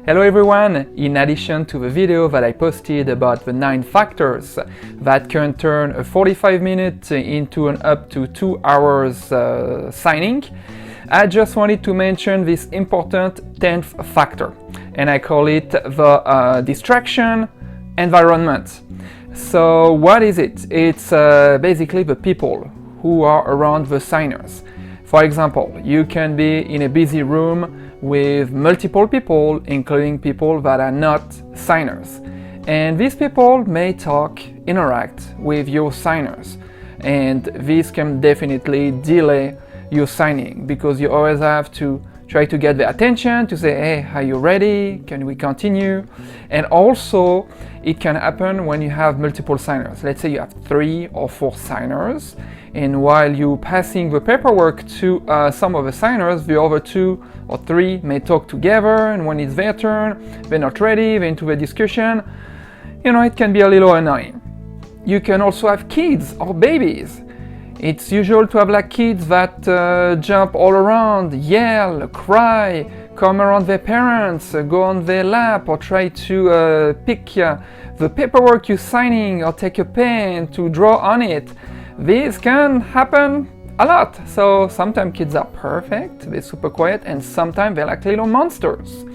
Hello everyone! In addition to the video that I posted about the 9 factors that can turn a 45 minutes into an up to 2 hours signing, I just wanted to mention this important 10th factor, and I call it the distraction environment. So what is it? It's basically the people who are around the signers. For example, you can be in a busy room with multiple people, including people that are not signers. And these people may talk, interact with your signers. And this can definitely delay your signing because you always have to try to get their attention to say, hey, are you ready? Can we continue? And also, it can happen when you have multiple signers. Let's say you have 3 or 4 signers, and while you're passing the paperwork to some of the signers, the other 2 or 3 may talk together, and when it's their turn, they're not ready, they're into the discussion. You know, it can be a little annoying. You can also have kids or babies. It's usual to have like kids that jump all around, yell, cry, come around their parents, go on their lap, or try to pick the paperwork you're signing, or take a pen to draw on it. This can happen a lot. So sometimes kids are perfect, they're super quiet, and sometimes they're like little monsters.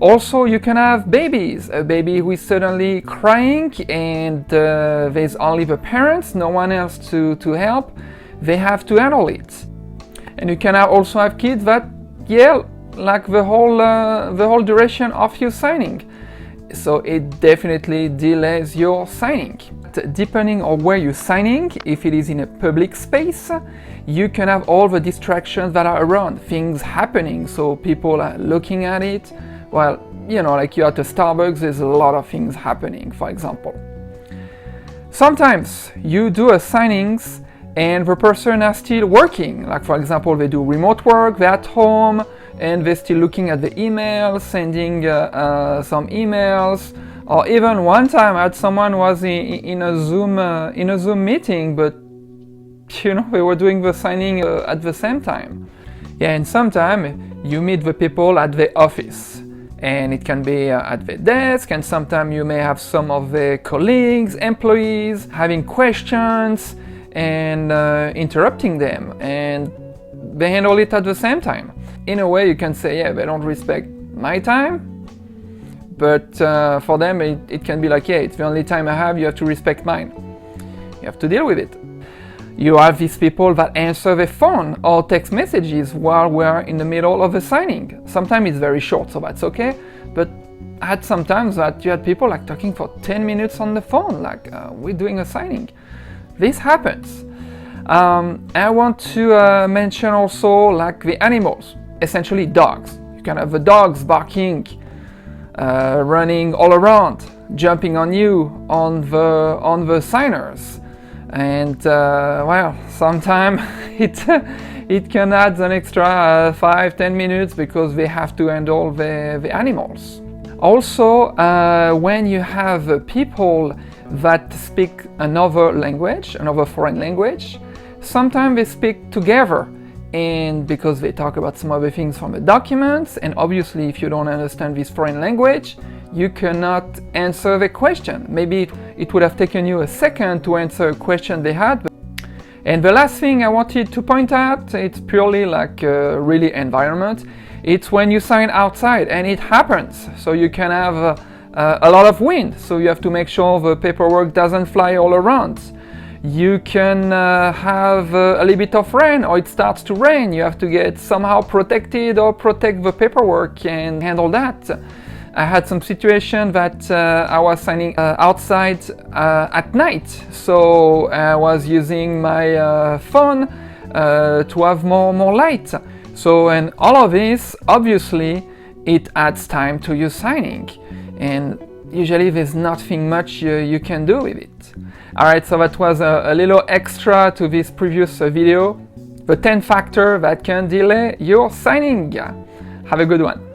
Also, you can have babies, a baby who is suddenly crying and there's only the parents, no one else to help. They have to handle it. And you can also have kids that yell like the whole duration of your signing. So it definitely delays your signing. Depending on where you're signing, if it is in a public space, you can have all the distractions that are around, things happening, so people are looking at it. Well, you know, like you're at a Starbucks, there's a lot of things happening, for example. Sometimes you do a signings and the person is still working. Like for example, they do remote work, they're at home, and they're still looking at the emails, sending some emails. Or even one time I had someone was in a Zoom meeting, but you know, they were doing the signing at the same time. Yeah, and sometimes you meet the people at the office. And it can be at the desk, and sometimes you may have some of the colleagues, employees having questions and interrupting them, and they handle it at the same time. In a way, you can say, yeah, they don't respect my time, but for them it can be like, yeah, it's the only time I have, you have to respect mine. You have to deal with it. You have these people that answer the phone or text messages while we're in the middle of a signing. Sometimes it's very short, so that's okay. But I had sometimes that you had people like talking for 10 minutes on the phone, like we're doing a signing. This happens. I want to mention also like the animals, essentially dogs. You can have the dogs barking, running all around, jumping on you, on the signers. And well, sometimes it can add an extra 5-10 minutes because they have to handle the animals. Also, when you have people that speak another language, another foreign language, sometimes they speak together, and because they talk about some other things from the documents, and obviously if you don't understand this foreign language, you cannot answer the question. Maybe it would have taken you a second to answer a question they had. And the last thing I wanted to point out, it's purely like really environment. It's when you sign outside, and it happens. So you can have a lot of wind, so you have to make sure the paperwork doesn't fly all around. You can have a little bit of rain, or it starts to rain. You have to get somehow protected or protect the paperwork and handle that. I had some situation that I was signing outside at night, so I was using my phone to have more light. So, and all of this, obviously, it adds time to your signing, and usually there's nothing much you can do with it. Alright, so that was a little extra to this previous video, the 10 factors that can delay your signing. Have a good one.